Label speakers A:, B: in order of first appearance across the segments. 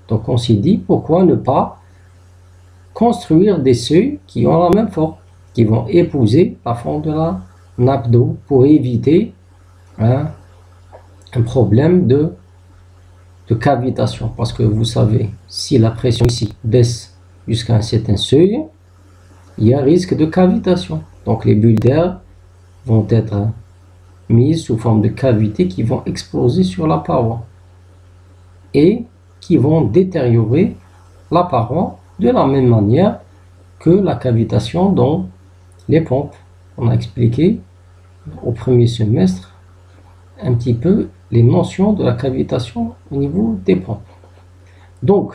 A: Donc on s'est dit, pourquoi ne pas construire des seuils qui ont la même forme, qui vont épouser la forme de la nappe d'eau pour éviter un problème de cavitation. Parce que vous savez, si la pression ici baisse jusqu'à un certain seuil, il y a risque de cavitation. Donc les bulles d'air vont être mises sous forme de cavités qui vont exploser sur la paroi et qui vont détériorer la paroi de la même manière que la cavitation dans les pompes. On a expliqué au premier semestre un petit peu les notions de la cavitation au niveau des pompes. Donc,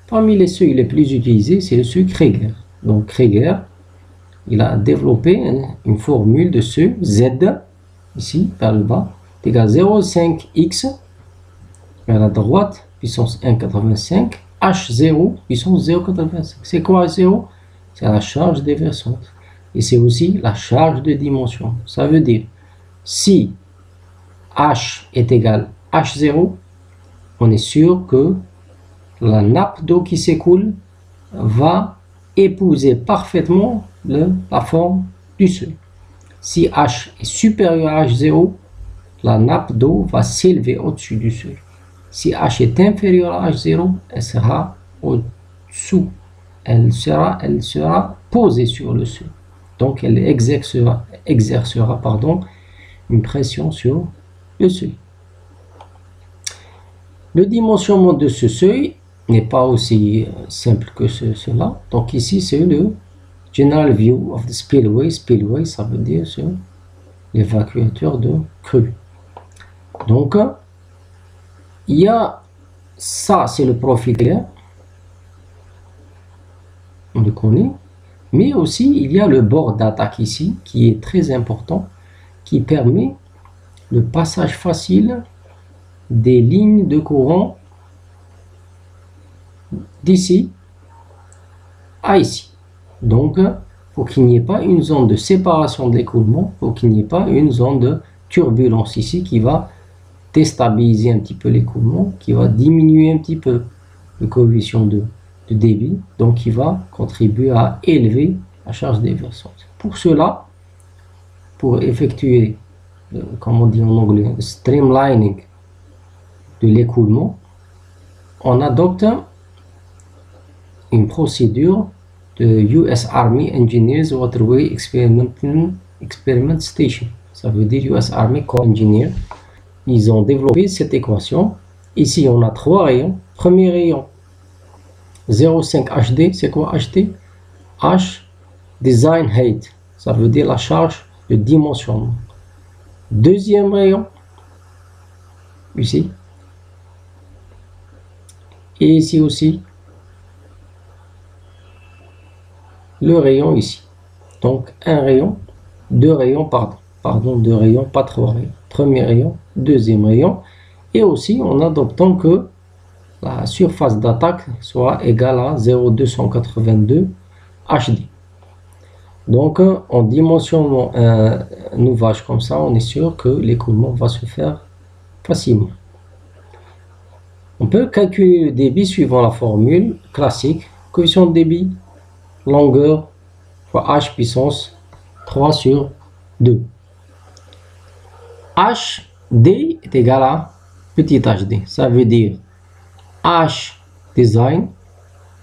A: parmi les seuils les plus utilisés, c'est le seuil Krieger. Donc, Krieger, il a développé une formule de seuil Z, ici, vers le bas, est égal à 0,5x vers la droite, puissance 1,85, H0, puissance 0,85. C'est quoi H0? C'est la charge déversante. Et c'est aussi la charge de dimension. Ça veut dire, si H est égal à H0, on est sûr que la nappe d'eau qui s'écoule va épouser parfaitement la forme du seuil. Si H est supérieur à H0, la nappe d'eau va s'élever au-dessus du seuil. Si H est inférieur à H0, elle sera au-dessous. Elle sera posée sur le seuil. Donc elle exercera une pression sur le seuil. Le dimensionnement de ce seuil n'est pas aussi simple que cela. Donc ici c'est le General View of the Spillway. Spillway, ça veut dire sur l'évacuateur de crue. Donc il y a ça, c'est le profil clair, on le connaît, mais aussi il y a le bord d'attaque ici qui est très important, qui permet le passage facile des lignes de courant d'ici à ici. Donc pour qu'il n'y ait pas une zone de séparation de l'écoulement, pour qu'il n'y ait pas une zone de turbulence ici qui va déstabiliser un petit peu l'écoulement, qui va diminuer un petit peu le coefficient de débit, donc qui va contribuer à élever la charge déversante. Pour cela, pour effectuer, comme on dit en anglais, le streamlining de l'écoulement, on adopte une procédure de US Army Engineers Waterway Experiment Station. Ça veut dire US Army Corps Engineer. Ils ont développé cette équation. Ici, on a trois rayons. Premier rayon, 0,5 HD. C'est quoi HD? H, Design Height. Ça veut dire la charge de dimensionnement. Deuxième rayon, ici. Et ici aussi, le rayon ici. Donc, un rayon, deux rayons, pardon, deux rayons, pas trois rayons. Premier rayon, deuxième rayon, et aussi en adoptant que la surface d'attaque soit égale à 0,282 HD. Donc en dimensionnant un ouvrage comme ça, on est sûr que l'écoulement va se faire facilement. On peut calculer le débit suivant la formule classique, coefficient de débit, longueur fois H puissance 3 sur 2. HD est égal à petit hd. Ça veut dire H design,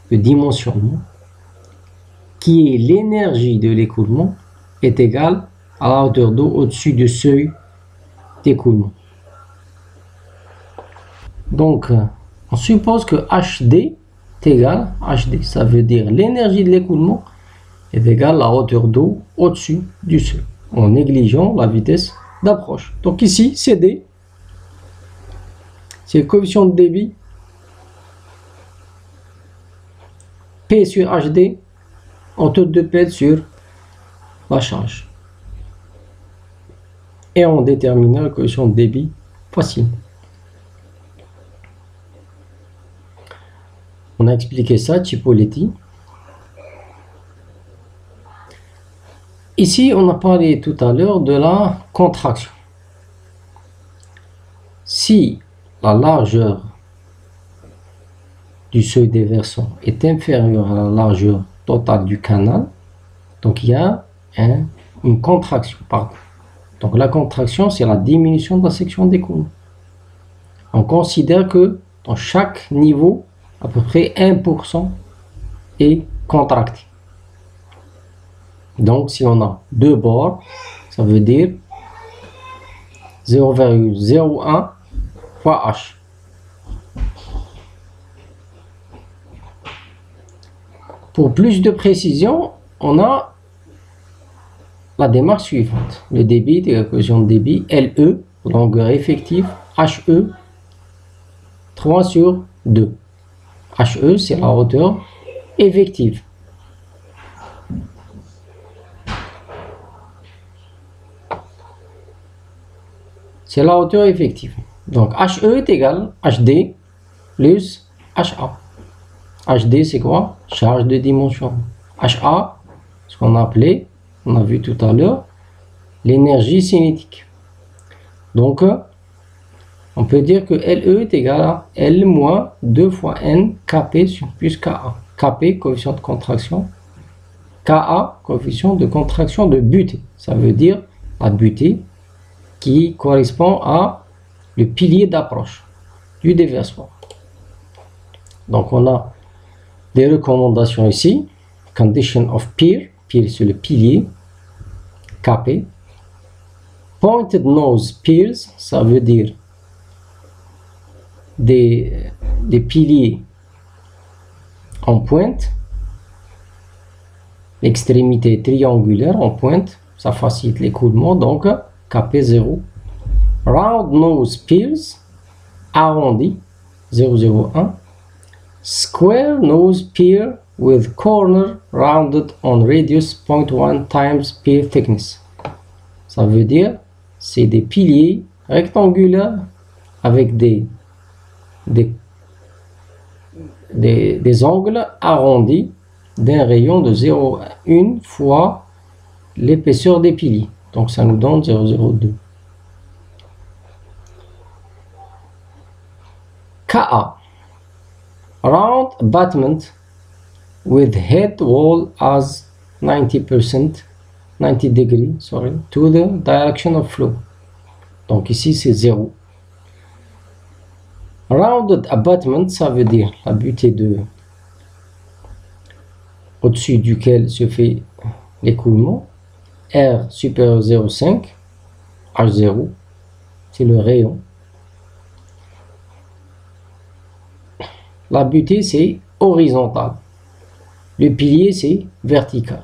A: le dimensionnement, qui est l'énergie de l'écoulement, est égal à la hauteur d'eau au-dessus du seuil d'écoulement. Donc, on suppose que HD est égal à HD. Ça veut dire l'énergie de l'écoulement est égale à la hauteur d'eau au-dessus du seuil, en négligeant la vitesse d'approche. Donc ici, CD, c'est le coefficient de débit, P sur HD, en taux de pète sur la charge. Et on détermine le coefficient de débit facile. On a expliqué ça, Cipoletti. Ici, on a parlé tout à l'heure de la contraction. Si la largeur du seuil déversant est inférieur à la largeur totale du canal, donc il y a une contraction. Pardon. Donc la contraction, c'est la diminution de la section d'écoulement. On considère que dans chaque niveau, à peu près 1% est contracté. Donc si on a deux bords, ça veut dire 0,01 fois H. Pour plus de précision, on a la démarche suivante. Le débit de la coefficient de débit, LE, longueur effective, HE, 3 sur 2. HE, c'est la hauteur effective. C'est la hauteur effective. Donc HE est égal à HD plus HA. HD, c'est quoi? Charge de dimension. HA, ce qu'on a appelé, on a vu tout à l'heure, l'énergie cinétique. Donc, on peut dire que LE est égal à L moins 2 fois N Kp sur plus Ka. Kp, coefficient de contraction. Ka, coefficient de contraction de butée. Ça veut dire la butée qui correspond à le pilier d'approche du déversoir. Donc, on a des recommandations ici. Condition of pier. Pier, c'est le pilier. Kp. Pointed nose piers, ça veut dire des piliers en pointe. L'extrémité triangulaire en pointe, ça facilite l'écoulement, donc Kp0. Round nose piers, arrondi, 0,01. Square nose pier with corner rounded on radius 0.1 times pier thickness. Ça veut dire c'est des piliers rectangulaires avec des angles arrondis d'un rayon de 0,1 fois l'épaisseur des piliers. Donc ça nous donne 0,02. Ka. Round abutment with head wall as 90 degree, to the direction of flow. Donc ici c'est 0. Rounded abutment, ça veut dire la butée au-dessus duquel se fait l'écoulement. R supérieur à 0,5, H0, c'est le rayon. La butée c'est horizontal. Le pilier c'est vertical.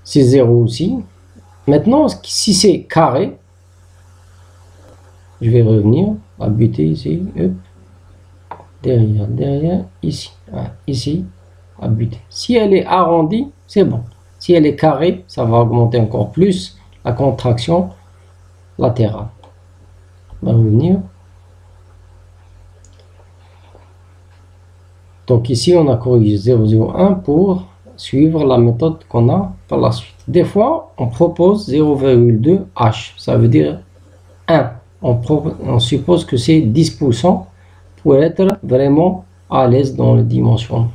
A: C'est 0 aussi. Maintenant, si c'est carré, je vais revenir. La butée ici, derrière, ici. Ici, la butée. Si elle est arrondie, c'est bon. Si elle est carrée, ça va augmenter encore plus la contraction latérale. On va revenir. Donc ici, on a corrigé 0,01 pour suivre la méthode qu'on a par la suite. Des fois, on propose 0,2 H, ça veut dire 1. On suppose que c'est 10% pour être vraiment à l'aise dans le dimensionnement.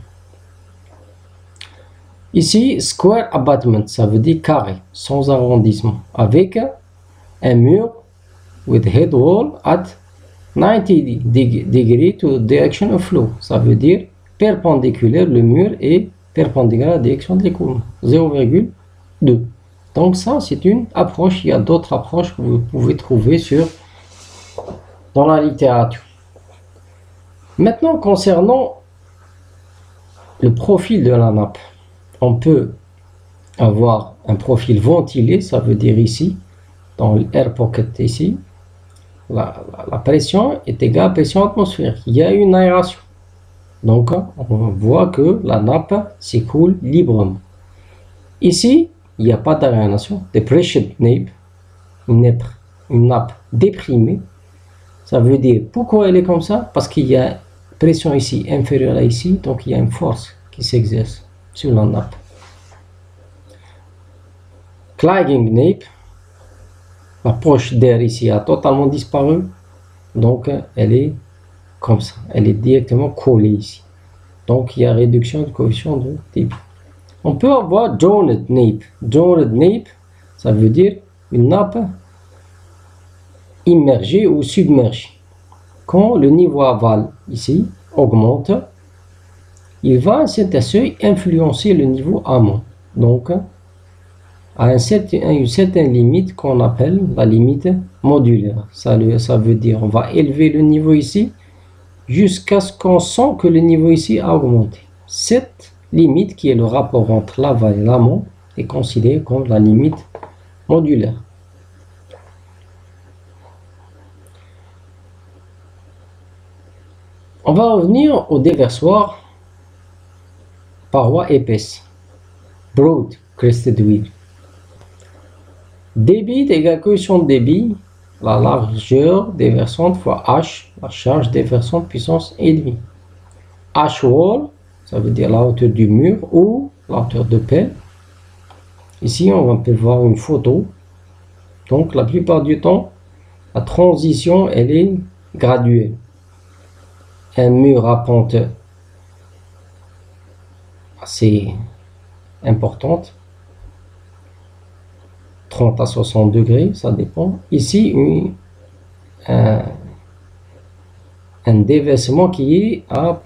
A: Ici, square abutment, ça veut dire carré, sans arrondissement, avec un mur with head wall at 90 degree to the direction of flow. Ça veut dire perpendiculaire, le mur est perpendiculaire à la direction de l'écoulement, 0,2. Donc ça, c'est une approche. Il y a d'autres approches que vous pouvez trouver dans la littérature. Maintenant, concernant le profil de la nappe, on peut avoir un profil ventilé, ça veut dire ici, dans l'air pocket ici, la pression est égale à la pression atmosphérique. Il y a une aération. Donc, on voit que la nappe s'écoule librement. Ici, il n'y a pas d'aération. Depressured nape, une nappe déprimée. Ça veut dire, pourquoi elle est comme ça? Parce qu'il y a pression ici inférieure à ici, donc il y a une force qui s'exerce sur la nappe. Clogging nape, la poche d'air ici a totalement disparu, donc elle est comme ça. Elle est directement collée ici. Donc, il y a réduction de coefficient de débit. On peut avoir joined nappe. Joined nappe, ça veut dire une nappe immergée ou submergée. Quand le niveau aval, ici, augmente, il va à un certain seuil influencer le niveau amont. Donc, à une certaine limite qu'on appelle la limite modulaire. Ça veut dire on va élever le niveau ici jusqu'à ce qu'on sent que le niveau ici a augmenté. Cette limite, qui est le rapport entre l'aval et l'amont, est considérée comme la limite modulaire. On va revenir au déversoir paroi épaisse, broad crested wheel. Débit égale coefficient de débit, la largeur déversante fois H, la charge déversante puissance et demi. H wall, ça veut dire la hauteur du mur ou la hauteur de pelle. Ici, on peut voir une photo. Donc, la plupart du temps, la transition, elle est graduelle. Un mur à pente assez importante, 30 à 60 degrés, ça dépend. Ici, un déversement qui est à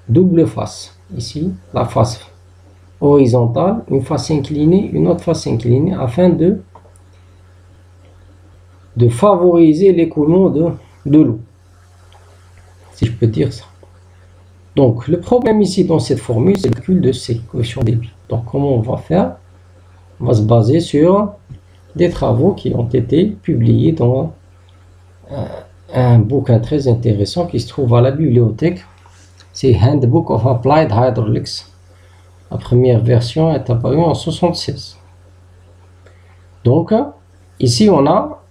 A: double face. Ici, la face horizontale, une face inclinée, une autre face inclinée, afin de favoriser l'écoulement de l'eau, si je peux dire ça. Donc, le problème ici dans cette formule, c'est le calcul de ces coefficients de débit. Donc, comment on va faire? On va se baser sur des travaux qui ont été publiés dans un bouquin très intéressant qui se trouve à la bibliothèque. C'est Handbook of Applied Hydraulics. La première version est apparue en 1976. Donc, ici, on a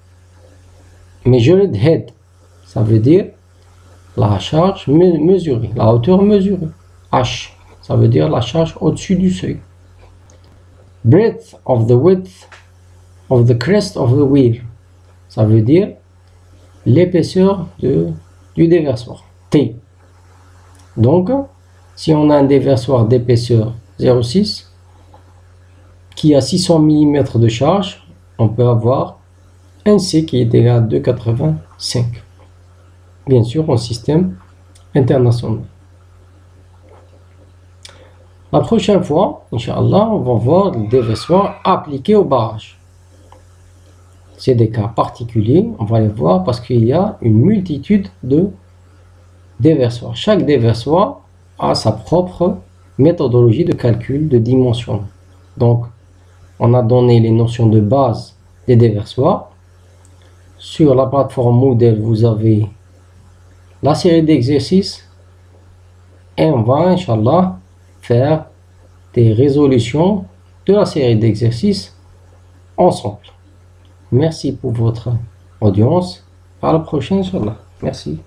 A: measured head. Ça veut dire la charge mesurée, la hauteur mesurée. H, ça veut dire la charge au-dessus du seuil. Breadth of the width of the crest of the wheel, ça veut dire l'épaisseur du déversoir, T. Donc, si on a un déversoir d'épaisseur 0,6 qui a 600 mm de charge, on peut avoir un C qui est égal à 2,85. Bien sûr, en système international. La prochaine fois, Inch'Allah, on va voir le déversoir appliqué au barrage. C'est des cas particuliers, on va les voir parce qu'il y a une multitude de déversoirs. Chaque déversoir a sa propre méthodologie de calcul, de dimension. Donc, on a donné les notions de base des déversoirs. Sur la plateforme Moodle, vous avez la série d'exercices et on va, Inch'Allah, faire des résolutions de la série d'exercices ensemble. Merci pour votre audience. À la prochaine, Inch'Allah. Merci.